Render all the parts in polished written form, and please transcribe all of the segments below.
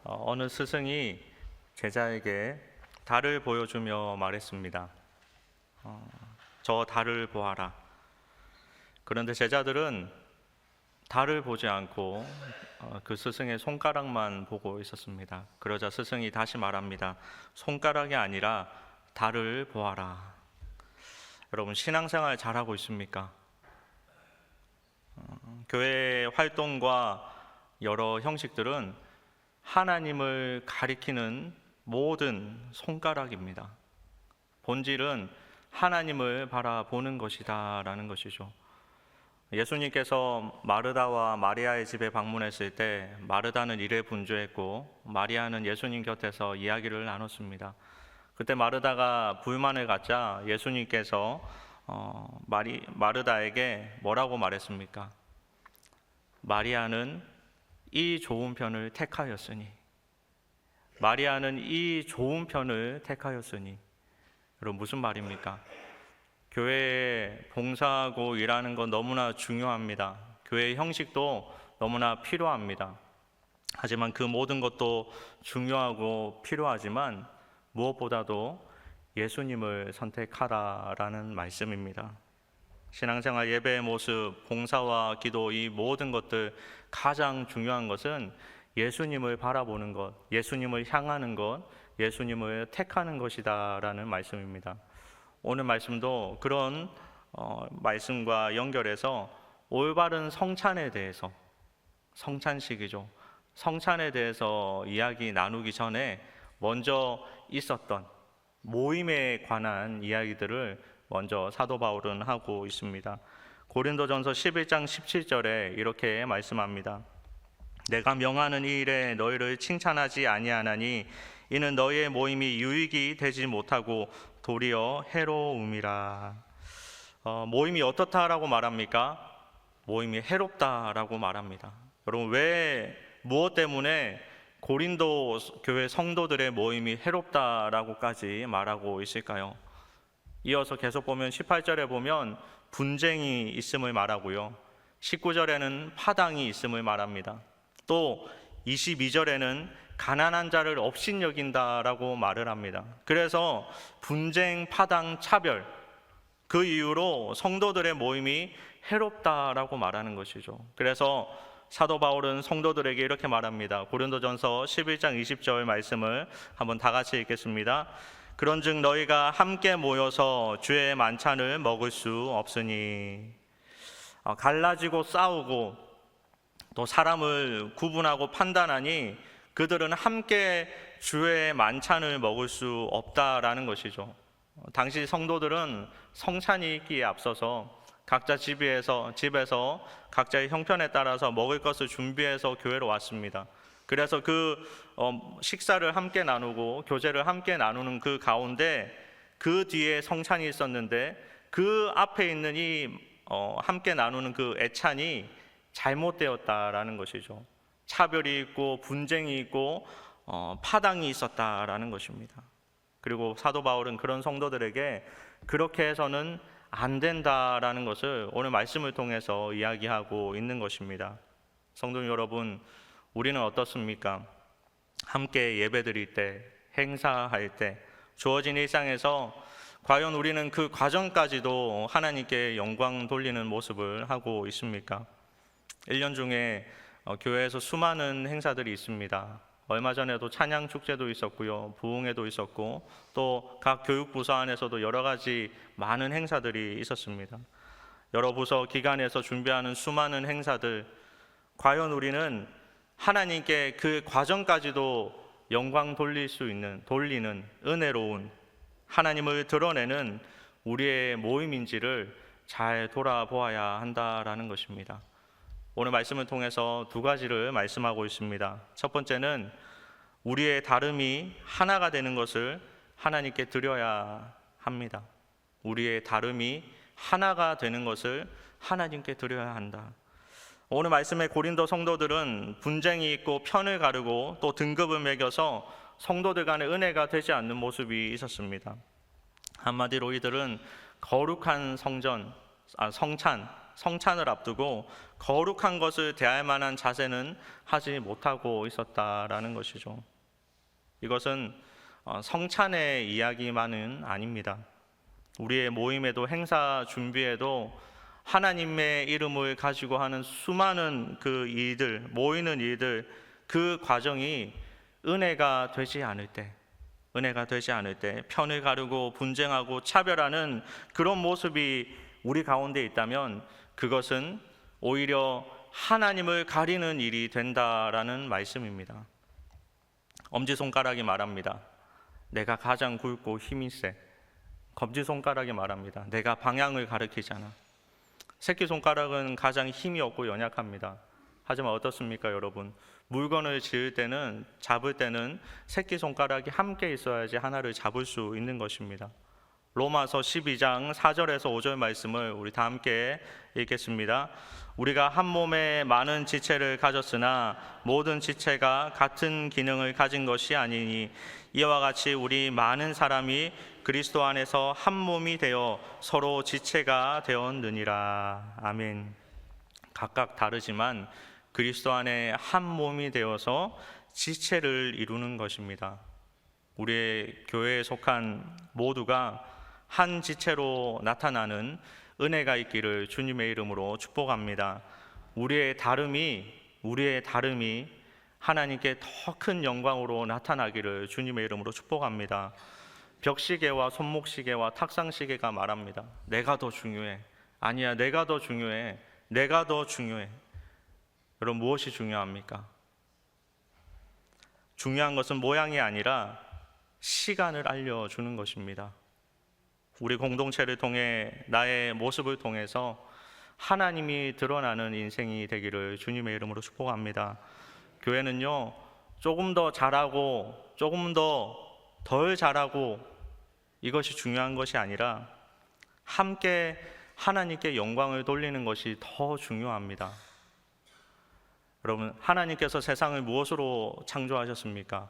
어느 스승이 제자에게 달을 보여주며 말했습니다. 저 달을 보아라. 그런데 제자들은 달을 보지 않고 그 스승의 손가락만 보고 있었습니다. 그러자 스승이 다시 말합니다. 손가락이 아니라 달을 보아라. 여러분, 신앙생활 잘하고 있습니까? 교회 활동과 여러 형식들은 하나님을 가리키는 모든 손가락입니다. 본질은 하나님을 바라보는 것이다 라는 것이죠. 예수님께서 마르다와 마리아의 집에 방문했을 때 마르다는 일에 분주했고 마리아는 예수님 곁에서 이야기를 나눴습니다. 그때 마르다가 불만을 갖자 예수님께서 마르다에게 뭐라고 말했습니까? 마리아는 이 좋은 편을 택하였으니, 마리아는 이 좋은 편을 택하였으니. 여러분, 무슨 말입니까? 교회에 봉사하고 일하는 건 너무나 중요합니다. 교회의 형식도 너무나 필요합니다. 하지만 그 모든 것도 중요하고 필요하지만 무엇보다도 예수님을 선택하라라는 말씀입니다. 신앙생활, 예배의 모습, 봉사와 기도, 이 모든 것들 가장 중요한 것은 예수님을 바라보는 것, 예수님을 향하는 것, 예수님을 택하는 것이다 라는 말씀입니다. 오늘 말씀도 그런 말씀과 연결해서 올바른 성찬에 대해서, 성찬식이죠. 성찬에 대해서 이야기 나누기 전에 먼저 있었던 모임에 관한 이야기들을 먼저 사도 바울은 하고 있습니다. 고린도전서 11장 17절에 이렇게 말씀합니다. 내가 명하는 이 일에 너희를 칭찬하지 아니하나니 이는 너희의 모임이 유익이 되지 못하고 도리어 해로움이라. 모임이 어떻다라고 말합니까? 모임이 해롭다라고 말합니다. 여러분, 왜 무엇 때문에 고린도 교회 성도들의 모임이 해롭다라고까지 말하고 있을까요? 이어서 계속 보면 18절에 보면 분쟁이 있음을 말하고요. 19절에는 파당이 있음을 말합니다. 또 22절에는 가난한 자를 업신여긴다라고 말을 합니다. 그래서 분쟁, 파당, 차별, 그 이유로 성도들의 모임이 해롭다라고 말하는 것이죠. 그래서 사도 바울은 성도들에게 이렇게 말합니다. 고린도전서 11장 20절 말씀을 한번 다 같이 읽겠습니다. 그런즉 너희가 함께 모여서 주의 만찬을 먹을 수 없으니. 갈라지고 싸우고 또 사람을 구분하고 판단하니 그들은 함께 주의 만찬을 먹을 수 없다라는 것이죠. 당시 성도들은 성찬이 있기에 앞서서 각자 집에서 각자의 형편에 따라서 먹을 것을 준비해서 교회로 왔습니다. 그래서 그 식사를 함께 나누고 교제를 함께 나누는 그 가운데 그 뒤에 성찬이 있었는데 그 앞에 있는 이 함께 나누는 그 애찬이 잘못되었다라는 것이죠. 차별이 있고 분쟁이 있고 파당이 있었다라는 것입니다. 그리고 사도 바울은 그런 성도들에게 그렇게 해서는 안 된다라는 것을 오늘 말씀을 통해서 이야기하고 있는 것입니다. 성도 여러분, 우리는 어떻습니까? 함께 예배드릴 때, 행사할 때, 주어진 일상에서 과연 우리는 그 과정까지도 하나님께 영광 돌리는 모습을 하고 있습니까? 1년 중에 교회에서 수많은 행사들이 있습니다. 얼마 전에도 찬양 축제도 있었고요, 부흥회도 있었고 또 각 교육부서 안에서도 여러 가지 많은 행사들이 있었습니다. 여러 부서 기관에서 준비하는 수많은 행사들, 과연 우리는 하나님께 그 과정까지도 영광 돌리는 은혜로운 하나님을 드러내는 우리의 모임인지를 잘 돌아보아야 한다라는 것입니다. 오늘 말씀을 통해서 두 가지를 말씀하고 있습니다. 첫 번째는 우리의 다름이 하나가 되는 것을 하나님께 드려야 합니다. 우리의 다름이 하나가 되는 것을 하나님께 드려야 한다. 오늘 말씀의 고린도 성도들은 분쟁이 있고 편을 가르고 또 등급을 매겨서 성도들 간의 은혜가 되지 않는 모습이 있었습니다. 한마디로 이들은 거룩한 성찬, 성찬을 앞두고 거룩한 것을 대할 만한 자세는 하지 못하고 있었다라는 것이죠. 이것은 성찬의 이야기만은 아닙니다. 우리의 모임에도 행사 준비에도 하나님의 이름을 가지고 하는 수많은 그 일들, 모이는 일들, 그 과정이 은혜가 되지 않을 때, 편을 가르고 분쟁하고 차별하는 그런 모습이 우리 가운데 있다면 그것은 오히려 하나님을 가리는 일이 된다라는 말씀입니다. 엄지손가락이 말합니다. 내가 가장 굵고 힘이 세. 검지손가락이 말합니다. 내가 방향을 가리키잖아. 새끼손가락은 가장 힘이 없고 연약합니다. 하지만 어떻습니까, 여러분? 물건을 잡을 때는 새끼손가락이 함께 있어야지 하나를 잡을 수 있는 것입니다. 로마서 12장 4절에서 5절 말씀을 우리 다 함께 읽겠습니다. 우리가 한 몸에 많은 지체를 가졌으나 모든 지체가 같은 기능을 가진 것이 아니니 이와 같이 우리 많은 사람이 그리스도 안에서 한 몸이 되어 서로 지체가 되었느니라. 아멘. 각각 다르지만 그리스도 안에 한 몸이 되어서 지체를 이루는 것입니다. 우리의 교회에 속한 모두가 한 지체로 나타나는 은혜가 있기를 주님의 이름으로 축복합니다. 우리의 다름이 하나님께 더 큰 영광으로 나타나기를 주님의 이름으로 축복합니다. 벽시계와 손목시계와 탁상시계가 말합니다. 내가 더 중요해. 아니야, 내가 더 중요해. 여러분, 무엇이 중요합니까? 중요한 것은 모양이 아니라 시간을 알려주는 것입니다. 우리 공동체를 통해 나의 모습을 통해서 하나님이 드러나는 인생이 되기를 주님의 이름으로 축복합니다. 교회는요, 조금 더 잘하고 조금 더 덜 잘하고 이것이 중요한 것이 아니라 함께 하나님께 영광을 돌리는 것이 더 중요합니다. 여러분, 하나님께서 세상을 무엇으로 창조하셨습니까?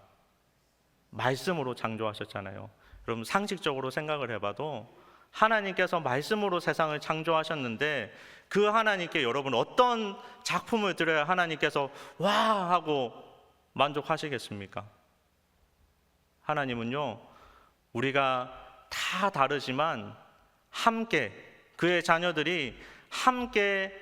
말씀으로 창조하셨잖아요. 여러분, 상식적으로 생각을 해봐도 하나님께서 말씀으로 세상을 창조하셨는데 그 하나님께 여러분 어떤 작품을 드려야 하나님께서 와 하고 만족하시겠습니까? 하나님은요, 우리가 다 다르지만 함께, 그의 자녀들이 함께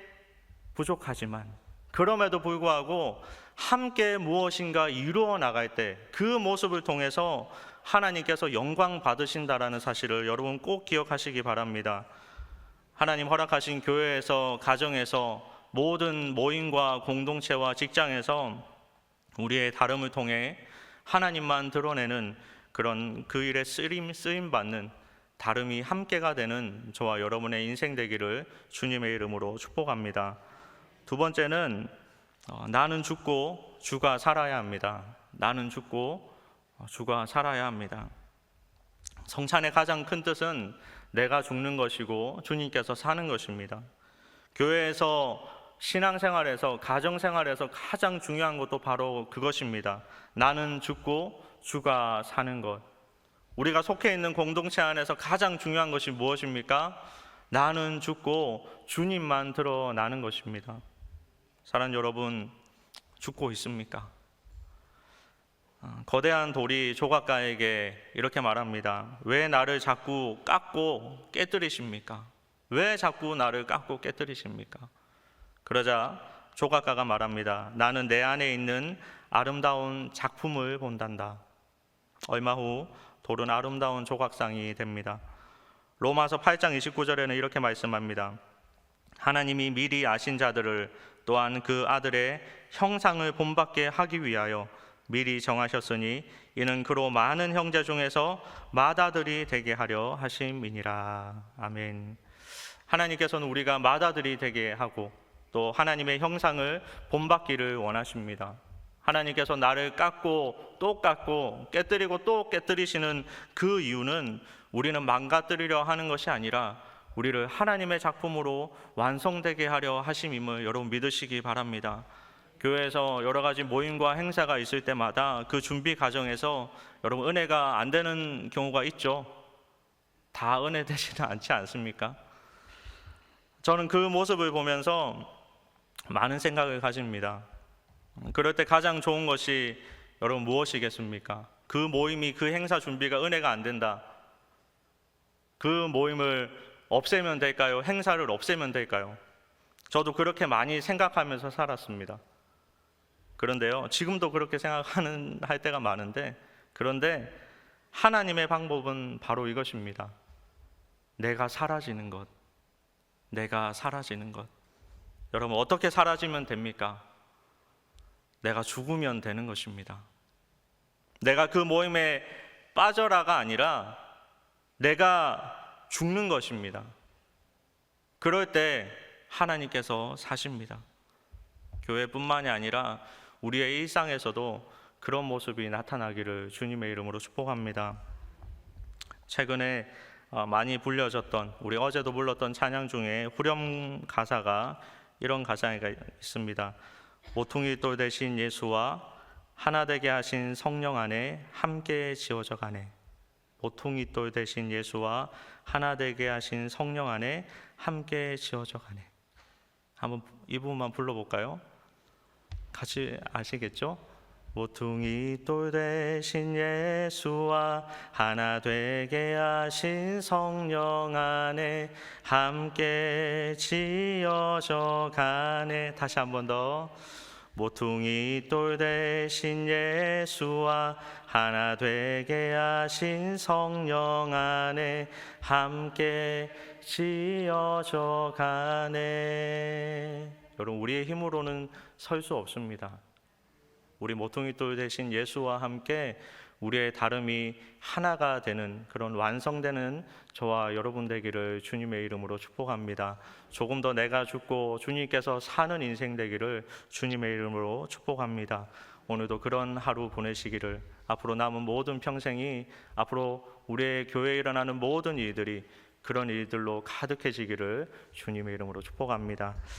부족하지만 그럼에도 불구하고 함께 무엇인가 이루어 나갈 때 그 모습을 통해서 하나님께서 영광 받으신다라는 사실을 여러분 꼭 기억하시기 바랍니다. 하나님 허락하신 교회에서, 가정에서, 모든 모임과 공동체와 직장에서 우리의 다름을 통해 하나님만 드러내는 그런 그 일에 쓰임 받는 다름이 함께가 되는 저와 여러분의 인생 되기를 주님의 이름으로 축복합니다. 두 번째는 나는 죽고 주가 살아야 합니다. 나는 죽고 주가 살아야 합니다. 성찬의 가장 큰 뜻은 내가 죽는 것이고 주님께서 사는 것입니다. 교회에서, 신앙생활에서, 가정생활에서 가장 중요한 것도 바로 그것입니다. 나는 죽고 주가 사는 것. 우리가 속해 있는 공동체 안에서 가장 중요한 것이 무엇입니까? 나는 죽고 주님만 드러나는 것입니다. 사랑하는 여러분, 죽고 있습니까? 거대한 돌이 조각가에게 이렇게 말합니다. 왜 나를 자꾸 깎고 깨뜨리십니까? 왜 자꾸 나를 깎고 깨뜨리십니까? 그러자 조각가가 말합니다. 나는 내 안에 있는 아름다운 작품을 본단다. 얼마 후 돌은 아름다운 조각상이 됩니다. 로마서 8장 29절에는 이렇게 말씀합니다. 하나님이 미리 아신 자들을 또한 그 아들의 형상을 본받게 하기 위하여 미리 정하셨으니 이는 그로 많은 형제 중에서 맏아들이 되게 하려 하심이니라. 아멘. 하나님께서는 우리가 맏아들이 되게 하고 또 하나님의 형상을 본받기를 원하십니다. 하나님께서 나를 깎고 또 깎고 깨뜨리고 또 깨뜨리시는 그 이유는 우리는 망가뜨리려 하는 것이 아니라 우리를 하나님의 작품으로 완성되게 하려 하심임을 여러분 믿으시기 바랍니다. 교회에서 여러 가지 모임과 행사가 있을 때마다 그 준비 과정에서 여러분 은혜가 안 되는 경우가 있죠. 다 은혜 되지는 않지 않습니까? 저는 그 모습을 보면서 많은 생각을 가집니다. 그럴 때 가장 좋은 것이 여러분 무엇이겠습니까? 그 모임이, 그 행사 준비가 은혜가 안 된다. 그 모임을 없애면 될까요? 행사를 없애면 될까요? 저도 그렇게 많이 생각하면서 살았습니다. 그런데요, 지금도 그렇게 할 때가 많은데, 그런데 하나님의 방법은 바로 이것입니다. 내가 사라지는 것. 내가 사라지는 것. 여러분, 어떻게 사라지면 됩니까? 내가 죽으면 되는 것입니다. 내가 그 모임에 빠져라가 아니라 내가 죽는 것입니다. 그럴 때 하나님께서 사십니다. 교회뿐만이 아니라 우리의 일상에서도 그런 모습이 나타나기를 주님의 이름으로 축복합니다. 최근에 많이 불려졌던, 우리 어제도 불렀던 찬양 중에 후렴 가사가 이런 가사가 있습니다. 모퉁이 돌 되신 예수와 하나 되게 하신 성령 안에 함께 지어져 가네. 모퉁이 돌 되신 예수와 하나 되게 하신 성령 안에 함께 지어져 가네. 한번 이 부분만 불러볼까요? 같이 아시겠죠? 모퉁이 돌 되신 예수와 하나 되게 하신 성령 안에 함께 지어져 가네. 다시 한 번 더. 모퉁이 돌 되신 예수와 하나 되게 하신 성령 안에 함께 지어져 가네. 여러분, 우리의 힘으로는 설 수 없습니다. 우리 모퉁이 돌 되신 예수와 함께 우리의 다름이 하나가 되는, 그런 완성되는 저와 여러분 되기를 주님의 이름으로 축복합니다. 조금 더 내가 죽고 주님께서 사는 인생 되기를 주님의 이름으로 축복합니다. 오늘도 그런 하루 보내시기를, 앞으로 남은 모든 평생이, 앞으로 우리의 교회에 일어나는 모든 일들이 그런 일들로 가득해지기를 주님의 이름으로 축복합니다.